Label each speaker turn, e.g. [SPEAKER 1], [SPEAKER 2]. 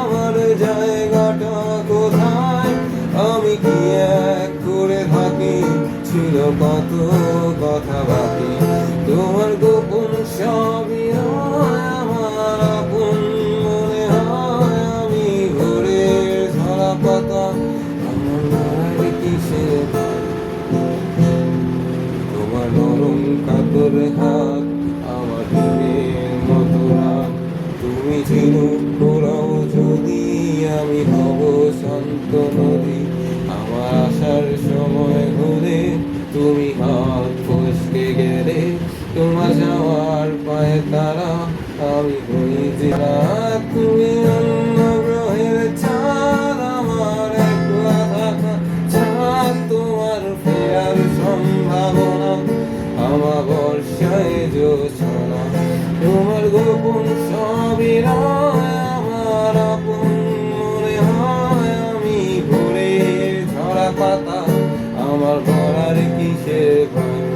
[SPEAKER 1] আমার জায়গাটা কোথায়, আমি কি এক করে থাকি, ছিল কত কথা বাকি। তোমার গোপন সবই আমার আপন মনে হয়, আমি ভোরের ঝরা পাতা, আমার কিসের ভয়। তোমার নরম কাতর হাত, আমার দিনের মতো রাত, তুমি ঝিনুক ঘোরাও যদি, আমি হব শান্ত নদী। আমার আসার সময় হলে তুমি হাত ফসকে গেলে, তোমার যাওয়ার পায়ে তারা, আমি হই যে রাত। তুমি অন্য গ্রহের চাঁদ, আমার একলা থাকা চাঁদ, তোমার ফেরার সম্ভাবনা আমাবস্যায় জোছনা। তোমার গোপন সবই আমার আপন মনে হয়, আমি ভোরের ঝরা পাতা, আমার ভরার কিসের ভয়।